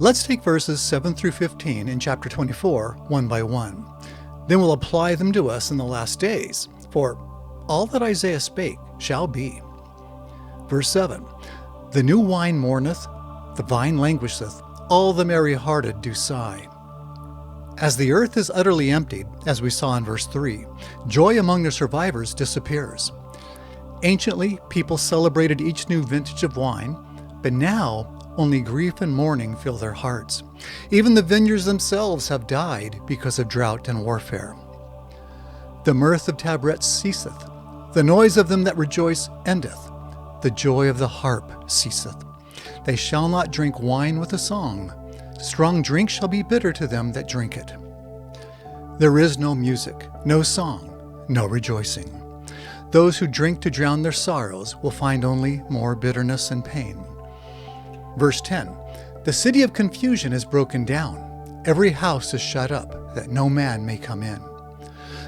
Let's take verses 7 through 15 in chapter 24, one by one. Then we'll apply them to us in the last days, for all that Isaiah spake shall be. Verse 7, The new wine mourneth, the vine languisheth, all the merry-hearted do sigh. As the earth is utterly emptied, as we saw in verse 3, joy among the survivors disappears. Anciently, people celebrated each new vintage of wine, but now only grief and mourning fill their hearts. Even the vineyards themselves have died because of drought and warfare. The mirth of tabrets ceaseth, the noise of them that rejoice endeth, the joy of the harp ceaseth. They shall not drink wine with a song. Strong drink shall be bitter to them that drink it. There is no music, no song, no rejoicing. Those who drink to drown their sorrows will find only more bitterness and pain. Verse 10, The city of confusion is broken down. Every house is shut up, that no man may come in.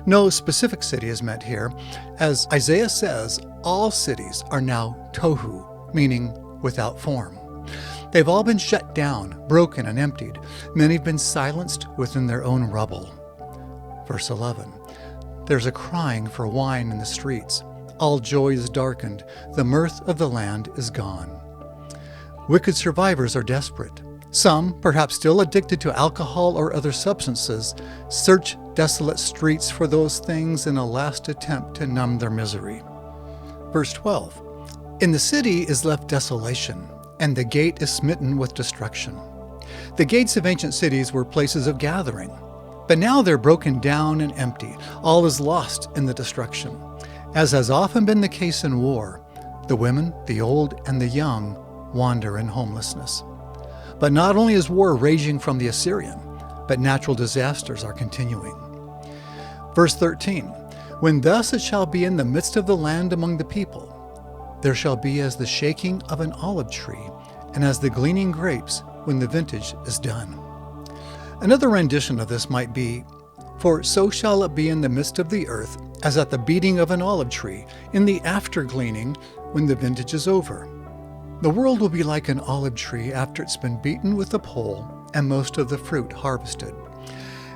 No specific city is meant here. As Isaiah says, all cities are now tohu, meaning without form. They've all been shut down, broken, and emptied. Many have been silenced within their own rubble. Verse 11, There's a crying for wine in the streets. All joy is darkened. The mirth of the land is gone. Wicked survivors are desperate. Some, perhaps still addicted to alcohol or other substances, search desolate streets for those things in a last attempt to numb their misery. Verse 12, In the city is left desolation, and the gate is smitten with destruction. The gates of ancient cities were places of gathering, but now they're broken down and empty. All is lost in the destruction. As has often been the case in war, the women, the old, and the young wander in homelessness. But not only is war raging from the Assyrian, but natural disasters are continuing. Verse 13, When thus it shall be in the midst of the land among the people, there shall be as the shaking of an olive tree, and as the gleaning grapes when the vintage is done. Another rendition of this might be, For so shall it be in the midst of the earth, as at the beating of an olive tree, in the after gleaning, when the vintage is over. The world will be like an olive tree after it's been beaten with a pole and most of the fruit harvested.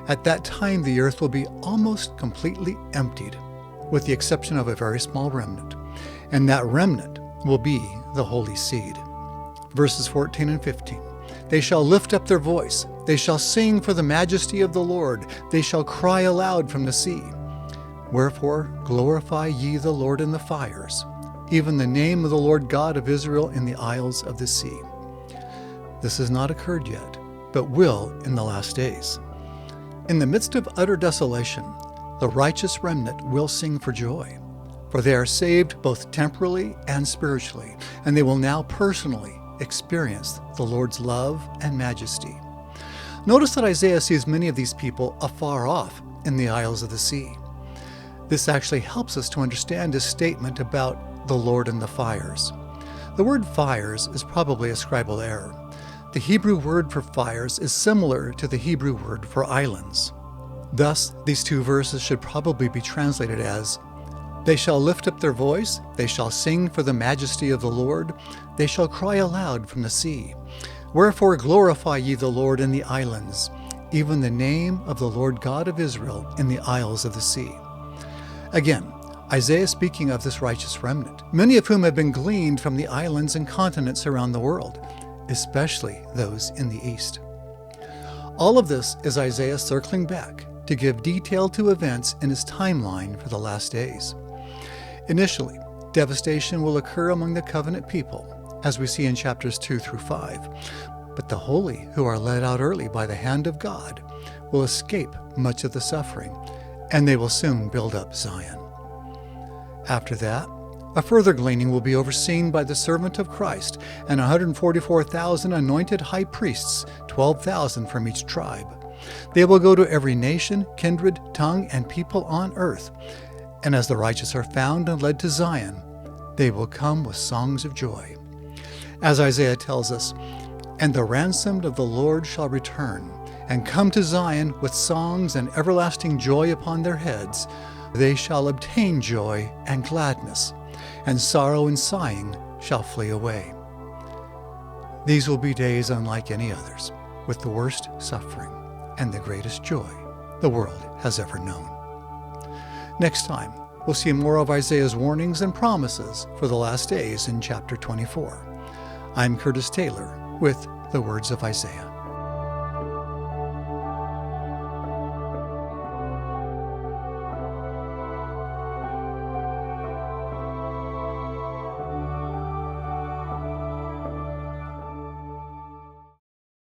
At that time the earth will be almost completely emptied, with the exception of a very small remnant, and that remnant will be the holy seed. Verses 14 and 15. They shall lift up their voice. They shall sing for the majesty of the Lord. They shall cry aloud from the sea. Wherefore glorify ye the Lord in the fires, even the name of the Lord God of Israel in the isles of the sea. This has not occurred yet, but will in the last days. In the midst of utter desolation, the righteous remnant will sing for joy, for they are saved both temporally and spiritually, and they will now personally experience the Lord's love and majesty. Notice that Isaiah sees many of these people afar off in the isles of the sea. This actually helps us to understand his statement about the Lord in the fires. The word fires is probably a scribal error. The Hebrew word for fires is similar to the Hebrew word for islands. Thus, these two verses should probably be translated as, They shall lift up their voice, they shall sing for the majesty of the Lord, they shall cry aloud from the sea. Wherefore glorify ye the Lord in the islands, even the name of the Lord God of Israel in the isles of the sea. Again, Isaiah speaking of this righteous remnant, many of whom have been gleaned from the islands and continents around the world, especially those in the east. All of this is Isaiah circling back to give detail to events in his timeline for the last days. Initially, devastation will occur among the covenant people, as we see in chapters 2 through 5. But the holy who are led out early by the hand of God will escape much of the suffering, and they will soon build up Zion. After that, a further gleaning will be overseen by the servant of Christ and 144,000 anointed high priests, 12,000 from each tribe. They will go to every nation, kindred, tongue, and people on earth. And as the righteous are found and led to Zion, they will come with songs of joy. As Isaiah tells us, And the ransomed of the Lord shall return, and come to Zion with songs and everlasting joy upon their heads. They shall obtain joy and gladness, and sorrow and sighing shall flee away. These will be days unlike any others. with the worst suffering and the greatest joy the world has ever known. Next time, we'll see more of Isaiah's warnings and promises for the last days in chapter 24. I'm Curtis Taylor with the Words of Isaiah.